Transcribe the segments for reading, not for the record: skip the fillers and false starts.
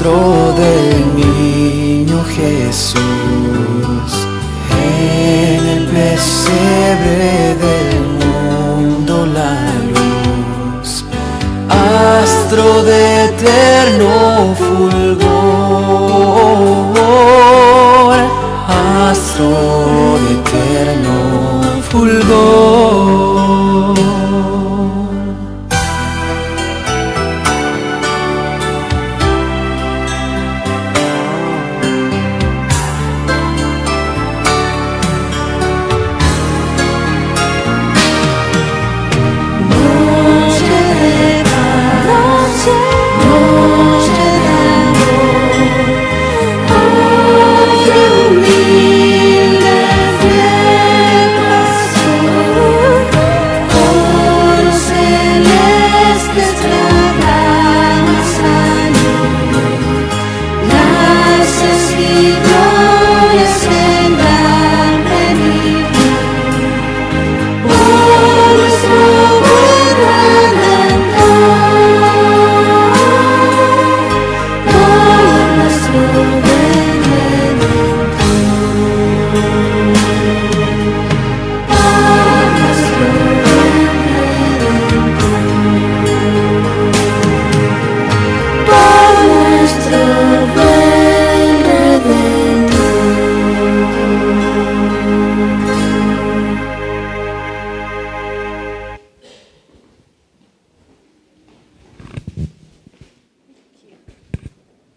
rostro del niño Jesús, en el pesebre del mundo la luz, astro de eterno fulgor, astro de eterno fulgor.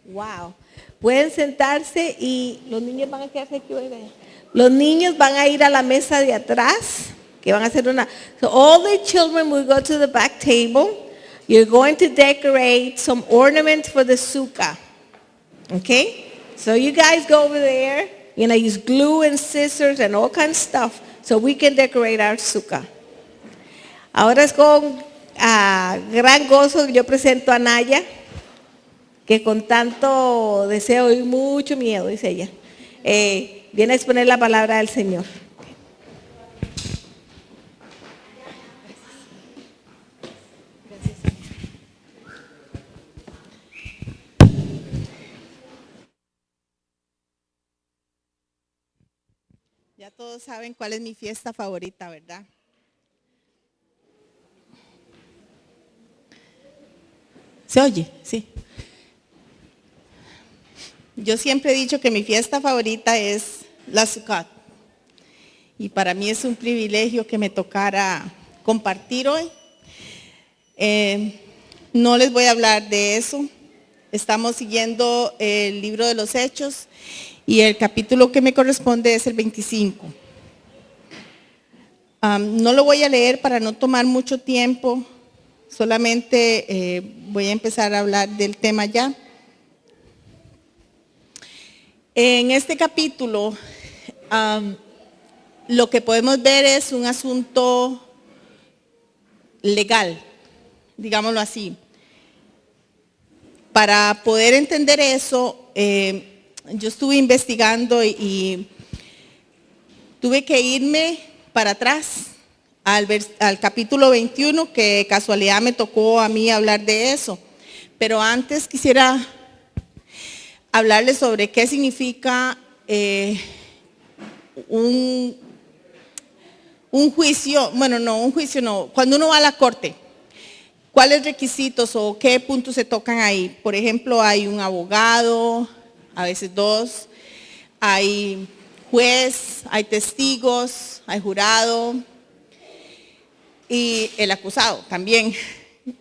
Wow. Pueden sentarse y los niños van a quedarse aquí. Los niños van a ir a la mesa de atrás, que van a hacer una. So all the children will go to the back table. You're going to decorate some ornaments for the sukkah. Okay? So you guys go over there. You know, use glue and scissors and all kinds of stuff so we can decorate our sukkah. Ahora es con gran gozo que yo presento a Naya, que con tanto deseo y mucho miedo, dice ella, viene a exponer la palabra del Señor. Ya todos saben cuál es mi fiesta favorita, ¿verdad? ¿Se oye? Sí. Yo siempre he dicho que mi fiesta favorita es la Sukkot. Y para mí es un privilegio que me tocara compartir hoy. No les voy a hablar de eso. Estamos siguiendo el libro de los Hechos y el capítulo que me corresponde es el 25. No lo voy a leer para no tomar mucho tiempo. Solamente voy a empezar a hablar del tema ya. En este capítulo, lo que podemos ver es un asunto legal, digámoslo así. Para poder entender eso, yo estuve investigando y tuve que irme para atrás al capítulo 21, que casualidad me tocó a mí hablar de eso. Pero antes quisiera hablarles sobre qué significa un juicio, cuando uno va a la corte, cuáles requisitos o qué puntos se tocan ahí. Por ejemplo, hay un abogado, a veces dos, hay juez, hay testigos, hay jurado y el acusado también.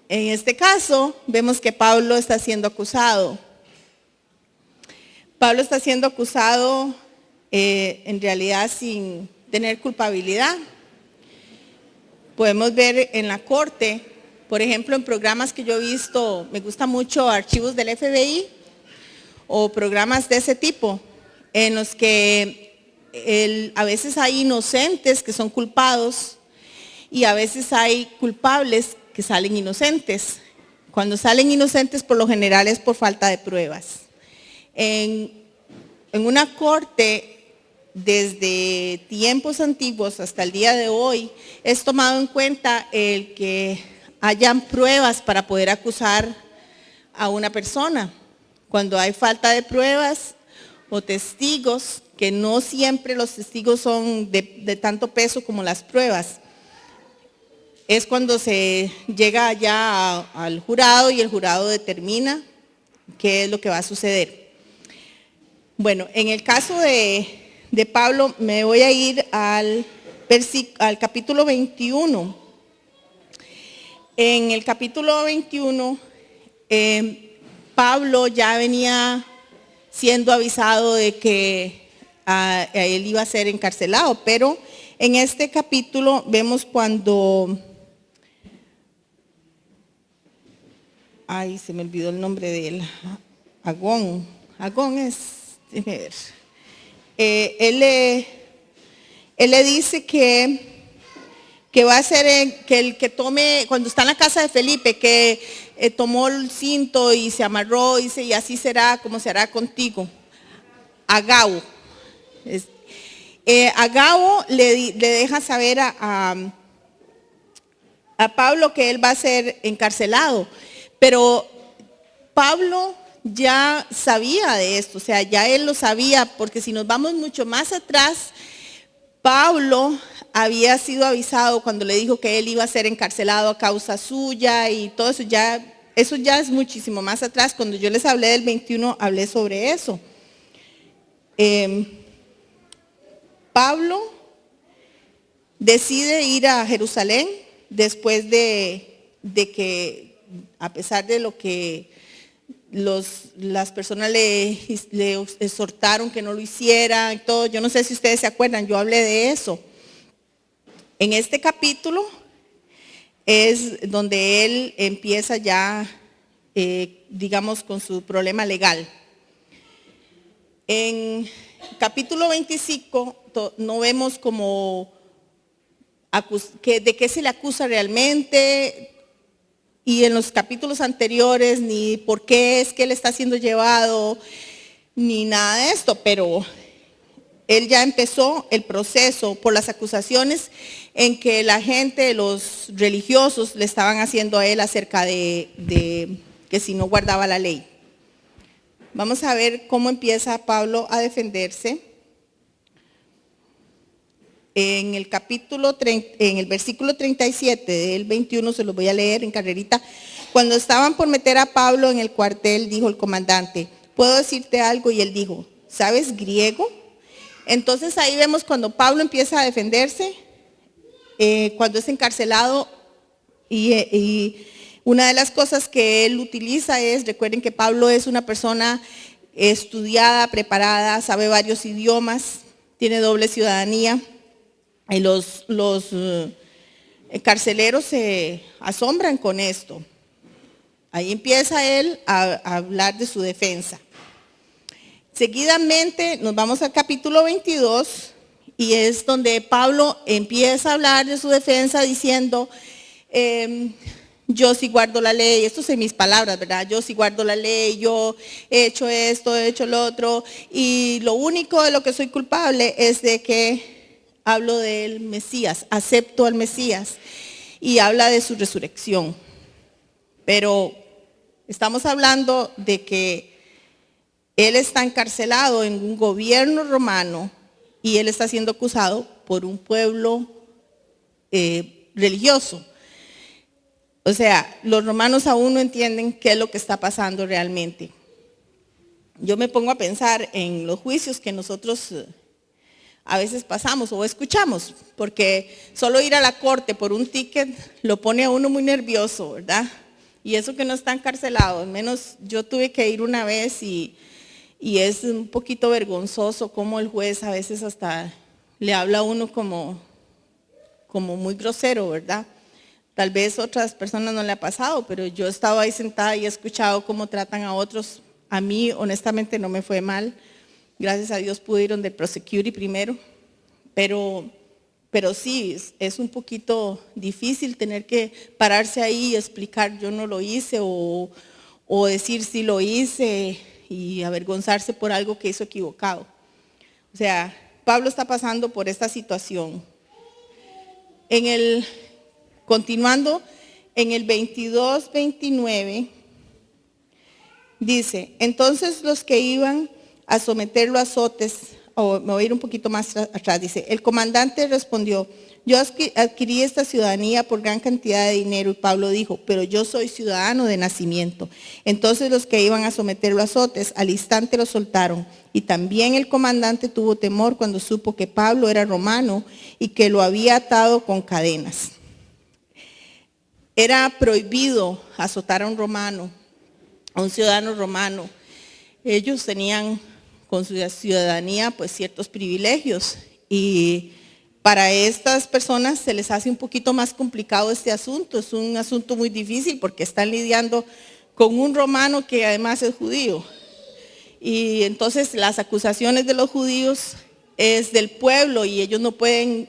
En este caso, vemos que Pablo está siendo acusado. Pablo está siendo acusado en realidad sin tener culpabilidad. Podemos ver en la corte, por ejemplo, en programas que yo he visto, me gusta mucho archivos del FBI o programas de ese tipo, en los que a veces hay inocentes que son culpados y a veces hay culpables que salen inocentes. Cuando salen inocentes, por lo general es por falta de pruebas. En una corte, desde tiempos antiguos hasta el día de hoy, es tomado en cuenta el que hayan pruebas para poder acusar a una persona. cuando hay falta de pruebas o testigos, que no siempre los testigos son de tanto peso como las pruebas. Es cuando se llega ya al jurado y el jurado determina qué es lo que va a suceder. Bueno, en el caso de Pablo me voy a ir al capítulo 21. En el capítulo 21, Pablo ya venía siendo avisado de que él iba a ser encarcelado, pero en este capítulo vemos cuando, se me olvidó el nombre de él, Agón es, déjeme ver. Él le dice que va a ser que el que tome, cuando está en la casa de Felipe, que tomó el cinto y se amarró, dice, y así será como se hará contigo. Agabo. Agabo le deja saber a Pablo que él va a ser encarcelado, pero Pablo ya sabía de esto, o sea, ya él lo sabía, porque si nos vamos mucho más atrás, Pablo había sido avisado cuando le dijo que él iba a ser encarcelado a causa suya y todo eso ya es muchísimo más atrás. Cuando yo les hablé del 21, hablé sobre eso. Pablo decide ir a Jerusalén después de que, a pesar de lo que las personas le exhortaron que no lo hiciera y todo, yo no sé si ustedes se acuerdan, yo hablé de eso. En este capítulo es donde él empieza ya, digamos, con su problema legal. En capítulo 25 no vemos como de qué se le acusa realmente, y en los capítulos anteriores ni por qué es que él está siendo llevado, ni nada de esto, pero él ya empezó el proceso por las acusaciones en que la gente, los religiosos, le estaban haciendo a él acerca de que si no guardaba la ley. Vamos a ver cómo empieza Pablo a defenderse. En el versículo 37 del 21, se los voy a leer en carrerita. Cuando estaban por meter a Pablo en el cuartel, dijo el comandante, ¿puedo decirte algo? Y él dijo, ¿sabes griego? Entonces ahí vemos cuando Pablo empieza a defenderse, cuando es encarcelado, y una de las cosas que él utiliza es, recuerden que Pablo es una persona estudiada, preparada, sabe varios idiomas, tiene doble ciudadanía, y los carceleros se asombran con esto. Ahí empieza él a hablar de su defensa. Seguidamente nos vamos al capítulo 22 y es donde Pablo empieza a hablar de su defensa diciendo, yo sí guardo la ley, esto es en mis palabras, ¿verdad? Yo sí guardo la ley, yo he hecho esto, he hecho lo otro, y lo único de lo que soy culpable es de que hablo del Mesías, acepto al Mesías, y habla de su resurrección. Pero estamos hablando de que él está encarcelado en un gobierno romano y él está siendo acusado por un pueblo religioso. O sea, los romanos aún no entienden qué es lo que está pasando realmente. Yo me pongo a pensar en los juicios que nosotros a veces pasamos o escuchamos, porque solo ir a la corte por un ticket lo pone a uno muy nervioso, ¿verdad? Y eso que no está encarcelado, al menos yo tuve que ir una vez y es un poquito vergonzoso cómo el juez a veces hasta le habla a uno como muy grosero, ¿verdad? Tal vez a otras personas no le ha pasado, pero yo estaba ahí sentada y he escuchado cómo tratan a otros. A mí honestamente no me fue mal. Gracias a Dios pude ir donde el prosecutor primero, pero sí, es un poquito difícil tener que pararse ahí y explicar yo no lo hice o decir sí lo hice y avergonzarse por algo que hizo equivocado. O sea, Pablo está pasando por esta situación. Continuando, en el 22-29, Dice, entonces los que iban a someterlo a azotes, o me voy a ir un poquito más atrás, dice, el comandante respondió, yo adquirí esta ciudadanía por gran cantidad de dinero. Y Pablo dijo, pero yo soy ciudadano de nacimiento. Entonces los que iban a someterlo a azotes, al instante lo soltaron. Y también el comandante tuvo temor cuando supo que Pablo era romano y que lo había atado con cadenas. Era prohibido azotar a un romano, a un ciudadano romano. Ellos tenían con su ciudadanía pues ciertos privilegios, y para estas personas se les hace un poquito más complicado este asunto. Es un asunto muy difícil porque están lidiando con un romano que además es judío. Y entonces las acusaciones de los judíos es del pueblo, y ellos no pueden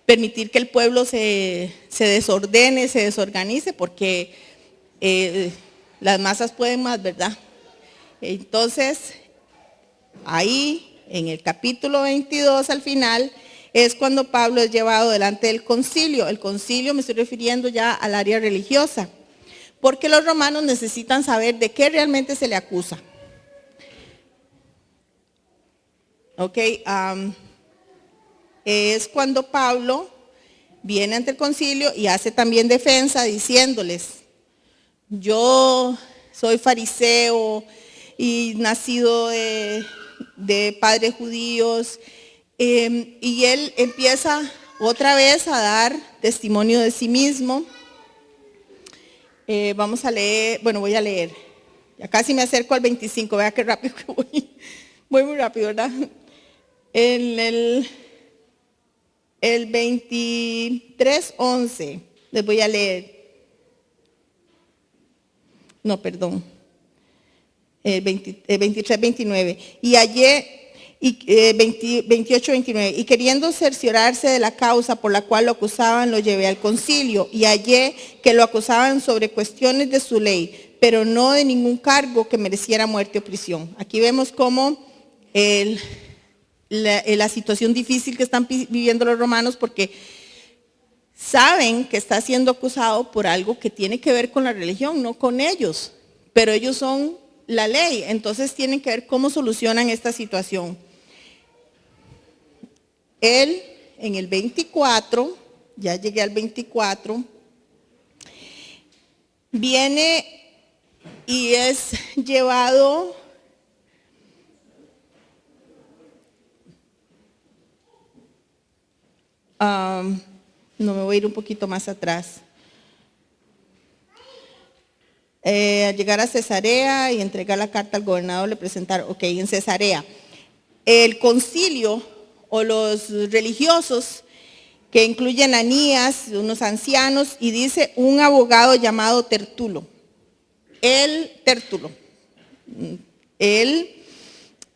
permitir que el pueblo se desordene, se desorganice, porque las masas pueden más, ¿verdad? Entonces, ahí en el capítulo 22 al final es cuando Pablo es llevado delante del concilio. El concilio me estoy refiriendo ya al área religiosa, porque los romanos necesitan saber de qué realmente se le acusa. Ok, es cuando Pablo viene ante el concilio y hace también defensa diciéndoles, yo soy fariseo y nacido de padres judíos, y él empieza otra vez a dar testimonio de sí mismo. Vamos a leer, bueno, voy a leer, ya casi me acerco al 25, vea qué rápido que voy muy rápido, ¿verdad? En el 23:11 les voy a leer. No, perdón. El 23:29. Y ayer, 28:29. Y queriendo cerciorarse de la causa por la cual lo acusaban, lo llevé al concilio. Y hallé que lo acusaban sobre cuestiones de su ley, pero no de ningún cargo que mereciera muerte o prisión. Aquí vemos cómo la situación difícil que están viviendo los romanos, porque saben que está siendo acusado por algo que tiene que ver con la religión, no con ellos, pero ellos son la ley, entonces tienen que ver cómo solucionan esta situación. Él en el 24, ya llegué al 24, viene y es llevado no, me voy a ir un poquito más atrás. Al llegar a Cesarea y entregar la carta al gobernador, le presentaron, ok, en Cesarea. El concilio o los religiosos, que incluyen a Anías, unos ancianos, y dice un abogado llamado Tertulo.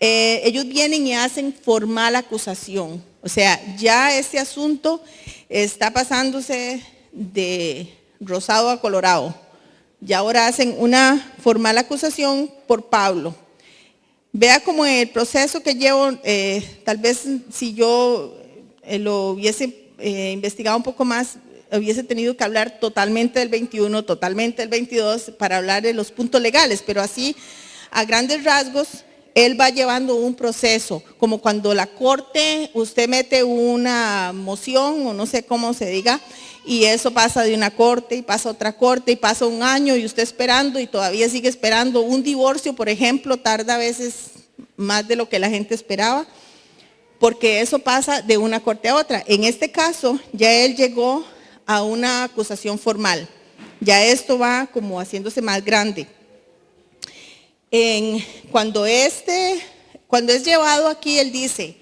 Ellos vienen y hacen formal acusación. O sea, ya este asunto está pasándose de rosado a colorado. Y ahora hacen una formal acusación por Pablo. Vea como el proceso que llevo, tal vez si yo lo hubiese investigado un poco más, hubiese tenido que hablar totalmente del 21, totalmente del 22, para hablar de los puntos legales, pero así, a grandes rasgos, él va llevando un proceso, como cuando la corte, usted mete una moción, o no sé cómo se diga, y eso pasa de una corte y pasa a otra corte y pasa un año y usted esperando y todavía sigue esperando. Un divorcio, por ejemplo, tarda a veces más de lo que la gente esperaba, porque eso pasa de una corte a otra. En este caso, ya él llegó a una acusación formal. Ya esto va como haciéndose más grande. Cuando es llevado aquí, él dice,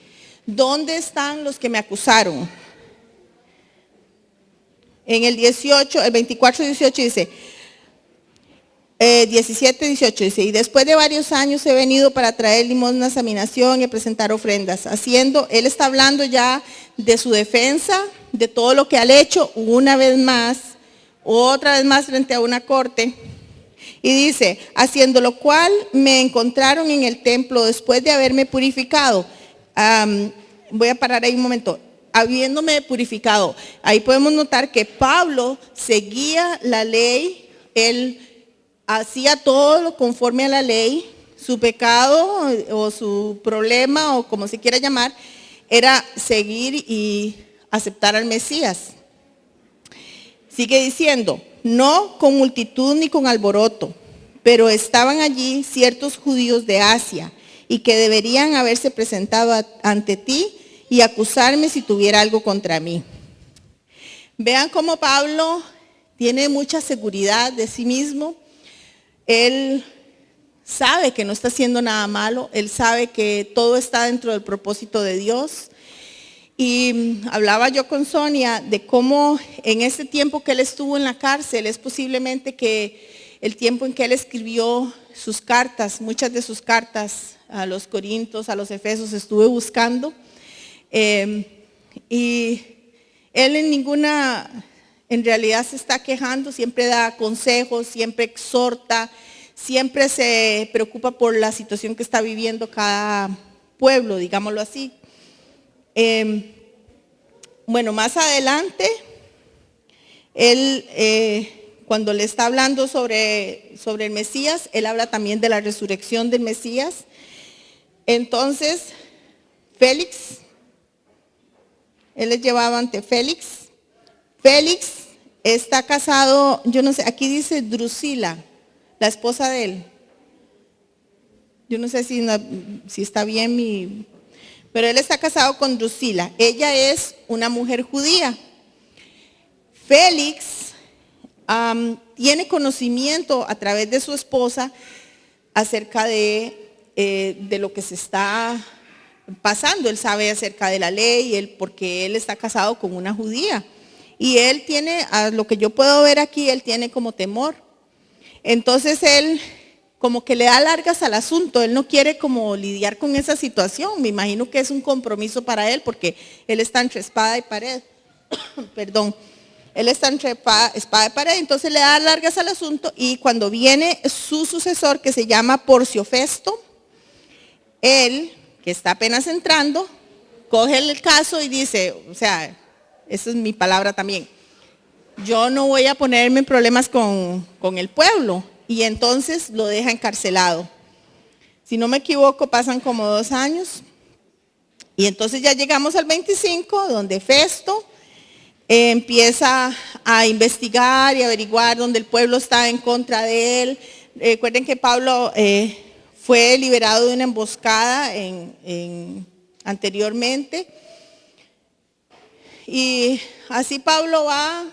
¿dónde están los que me acusaron? En el 18, el 24-18 dice, 17-18 dice, y después de varios años he venido para traer limosnas a mi nación y a presentar ofrendas, él está hablando ya de su defensa, de todo lo que ha hecho otra vez más frente a una corte. Y dice, haciendo lo cual me encontraron en el templo después de haberme purificado. Voy a parar ahí un momento. Habiéndome purificado. Ahí podemos notar que Pablo seguía la ley, él hacía todo lo conforme a la ley. Su pecado o su problema o como se quiera llamar era seguir y aceptar al Mesías. Sigue diciendo, no con multitud ni con alboroto, pero estaban allí ciertos judíos de Asia y que deberían haberse presentado ante ti y acusarme si tuviera algo contra mí. Vean cómo Pablo tiene mucha seguridad de sí mismo. Él sabe que no está haciendo nada malo, él sabe que todo está dentro del propósito de Dios. Y hablaba yo con Sonia de cómo en ese tiempo que él estuvo en la cárcel, es posiblemente que el tiempo en que él escribió sus cartas, muchas de sus cartas a los Corintios, a los Efesios, estuve buscando. Y él en realidad se está quejando, siempre da consejos, siempre exhorta, siempre se preocupa por la situación que está viviendo cada pueblo, digámoslo así. Bueno, más adelante, él cuando le está hablando sobre el Mesías, él habla también de la resurrección del Mesías. Entonces, Félix, él les llevaba ante Félix. Félix está casado, yo no sé, aquí dice Drusila, la esposa de él. Yo no sé si está bien pero él está casado con Drusila. Ella es una mujer judía. Félix tiene conocimiento a través de su esposa acerca de lo que se está pasando. Él sabe acerca de la ley, porque él está casado con una judía. Y él tiene, a lo que yo puedo ver aquí, él tiene como temor. Entonces él como que le da largas al asunto, él no quiere como lidiar con esa situación. Me imagino que es un compromiso para él porque él está entre espada y pared. Perdón, él está entre espada y pared, entonces le da largas al asunto y cuando viene su sucesor que se llama Porcio Festo, él, que está apenas entrando, coge el caso y dice, o sea, esa es mi palabra también, yo no voy a ponerme en problemas con el pueblo. Y entonces lo deja encarcelado. Si no me equivoco, pasan como 2 años. Y entonces ya llegamos al 25, donde Festo empieza a investigar y averiguar donde el pueblo está en contra de él. Recuerden que Pablo fue liberado de una emboscada anteriormente. Y así Pablo va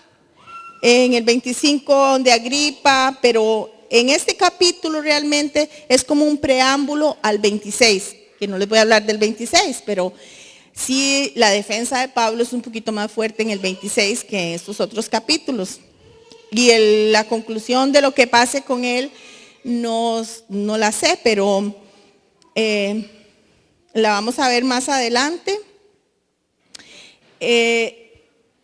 en el 25 de Agripa, pero en este capítulo realmente es como un preámbulo al 26, que no les voy a hablar del 26, pero sí la defensa de Pablo es un poquito más fuerte en el 26 que en estos otros capítulos. Y la conclusión de lo que pase con él no la sé, pero la vamos a ver más adelante.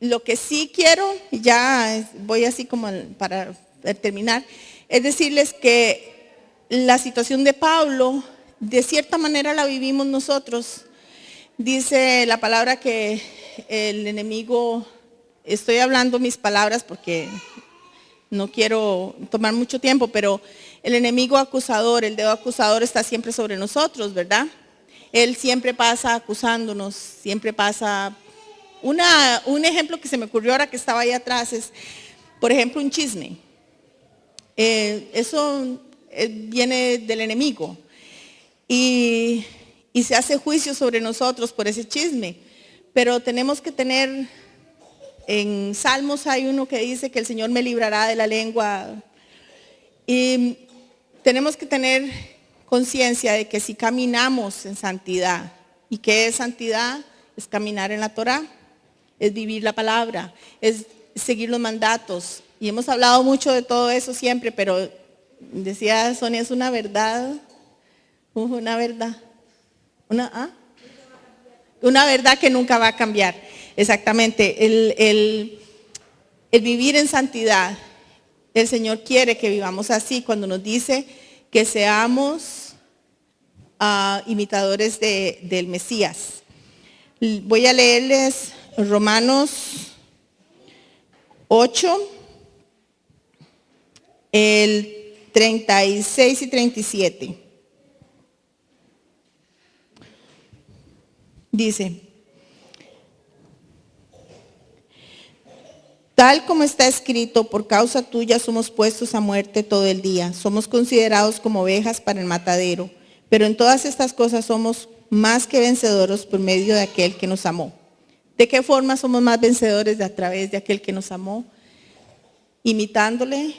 Lo que sí quiero, ya voy así como para terminar, es decirles que la situación de Pablo, de cierta manera la vivimos nosotros. Dice la palabra que el enemigo, estoy hablando mis palabras porque no quiero tomar mucho tiempo, pero el enemigo acusador, el dedo acusador está siempre sobre nosotros, ¿verdad? Él siempre pasa acusándonos, siempre pasa. Un ejemplo que se me ocurrió ahora que estaba ahí atrás es, por ejemplo, un chisme. Eso viene del enemigo y se hace juicio sobre nosotros por ese chisme, pero tenemos que tener, en Salmos hay uno que dice que el Señor me librará de la lengua, y tenemos que tener conciencia de que si caminamos en santidad, ¿y qué es santidad? Es caminar en la Torá, es vivir la palabra, es seguir los mandatos. Y hemos hablado mucho de todo eso siempre, pero decía Sonia, es una verdad, una verdad que nunca va a cambiar. Exactamente, el vivir en santidad, el Señor quiere que vivamos así cuando nos dice que seamos imitadores del Mesías. Voy a leerles Romanos 8, el 36 y 37. Dice, tal como está escrito, por causa tuya somos puestos a muerte todo el día. Somos considerados como ovejas para el matadero. Pero en todas estas cosas somos más que vencedores por medio de aquel que nos amó. ¿De qué forma somos más vencedores? A través de aquel que nos amó, imitándole.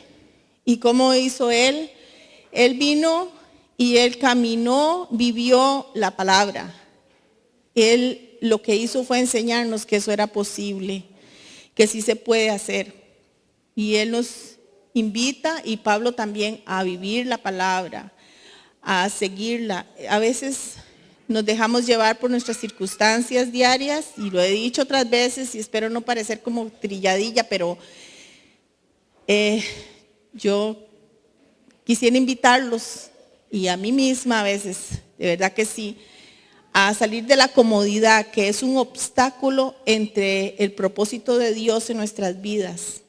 ¿Y cómo hizo él? Él vino y él caminó, vivió la palabra. Él lo que hizo fue enseñarnos que eso era posible, que sí se puede hacer. Y él nos invita, y Pablo también, a vivir la palabra, a seguirla. A veces nos dejamos llevar por nuestras circunstancias diarias, y lo he dicho otras veces y espero no parecer como trilladilla, pero yo quisiera invitarlos, y a mí misma a veces, de verdad que sí, a salir de la comodidad, que es un obstáculo entre el propósito de Dios en nuestras vidas.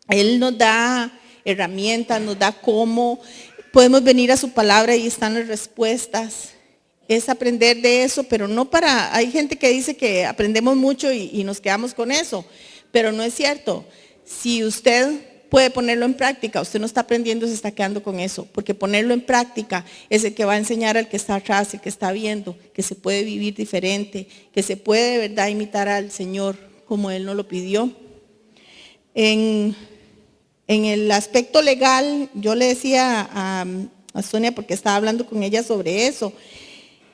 Él nos da herramientas, nos da cómo podemos venir a su palabra y están las respuestas. Es aprender de eso, pero no para... Hay gente que dice que aprendemos mucho y nos quedamos con eso, pero no es cierto. Si usted puede ponerlo en práctica, usted no está aprendiendo, se está quedando con eso, porque ponerlo en práctica es el que va a enseñar al que está atrás, el que está viendo, que se puede vivir diferente, que se puede de verdad imitar al Señor como Él nos lo pidió. En el aspecto legal, yo le decía a Sonia, porque estaba hablando con ella sobre eso,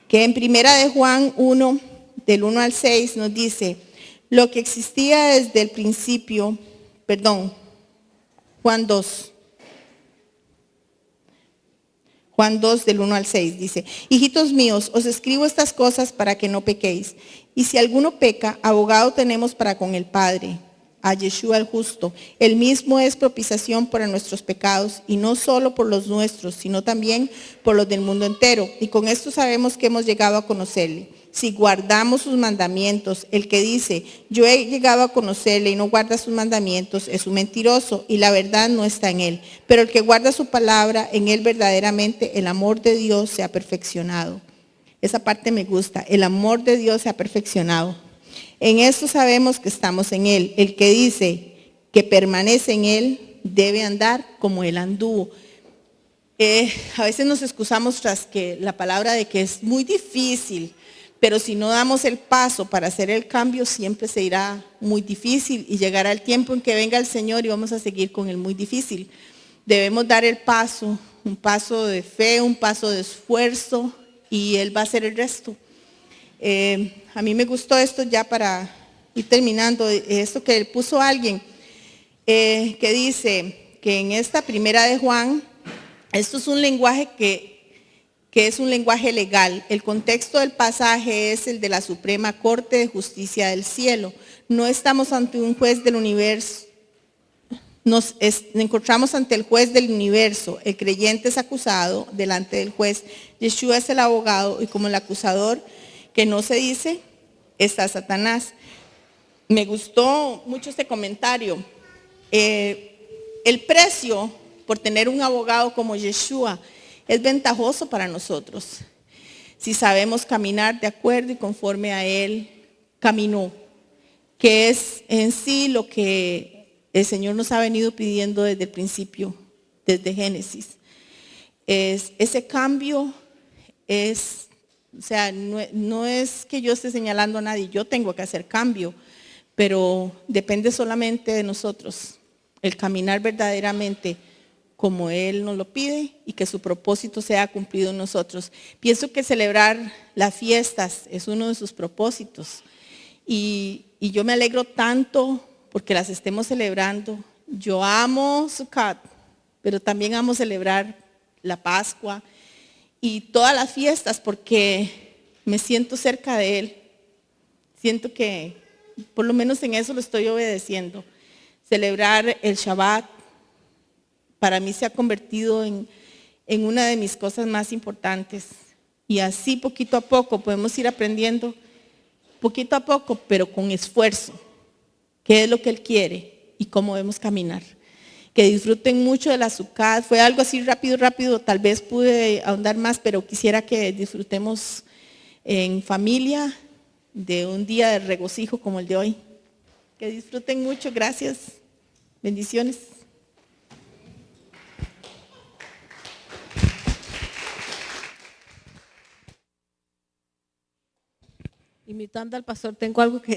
que en primera de Juan 1, del 1 al 6, nos dice, lo que existía desde el principio, Juan 2, del 1 al 6, dice, hijitos míos, os escribo estas cosas para que no pequéis. Y si alguno peca, abogado tenemos para con el Padre, a Yeshua el justo. Él mismo es propiciación para nuestros pecados, y no solo por los nuestros, sino también por los del mundo entero. Y con esto sabemos que hemos llegado a conocerle, si guardamos sus mandamientos. El que dice, yo he llegado a conocerle y no guarda sus mandamientos, es un mentiroso, y la verdad no está en él. Pero el que guarda su palabra, en él verdaderamente el amor de Dios se ha perfeccionado. Esa parte me gusta, el amor de Dios se ha perfeccionado. En esto sabemos que estamos en él. El que dice que permanece en él debe andar como él anduvo. A veces nos excusamos tras que la palabra de que es muy difícil, pero si no damos el paso para hacer el cambio, siempre se irá muy difícil y llegará el tiempo en que venga el Señor y vamos a seguir con el muy difícil. Debemos dar el paso, un paso de fe, un paso de esfuerzo, y Él va a hacer el resto. A mí me gustó esto, ya para ir terminando, esto que puso alguien, que dice que en esta primera de Juan, esto es un lenguaje que es un lenguaje legal. El contexto del pasaje es el de la Suprema Corte de Justicia del cielo. No estamos ante un juez del universo, nos encontramos ante el juez del universo. El creyente es acusado delante del juez. Yeshua es el abogado, y como el acusador que no se dice, está Satanás. Me gustó mucho este comentario. El precio por tener un abogado como Yeshua es ventajoso para nosotros. Si sabemos caminar de acuerdo y conforme a Él caminó, que es en sí lo que el Señor nos ha venido pidiendo desde el principio, desde Génesis. Ese cambio es, o sea, no es que yo esté señalando a nadie, yo tengo que hacer cambio, pero depende solamente de nosotros, el caminar verdaderamente como Él nos lo pide y que su propósito sea cumplido en nosotros. Pienso que celebrar las fiestas es uno de sus propósitos, y yo me alegro tanto porque las estemos celebrando. Yo amo Sukkot, pero también amo celebrar la Pascua y todas las fiestas, porque me siento cerca de Él. Siento que por lo menos en eso lo estoy obedeciendo. Celebrar el Shabbat para mí se ha convertido en una de mis cosas más importantes. Y así poquito a poco podemos ir aprendiendo, poquito a poco, pero con esfuerzo, qué es lo que Él quiere y cómo debemos caminar. que disfruten mucho de la Sukkot. Fue algo así rápido, tal vez pude ahondar más, pero quisiera que disfrutemos en familia de un día de regocijo como el de hoy. Que disfruten mucho, gracias, bendiciones. Imitando al pastor, tengo algo que decir.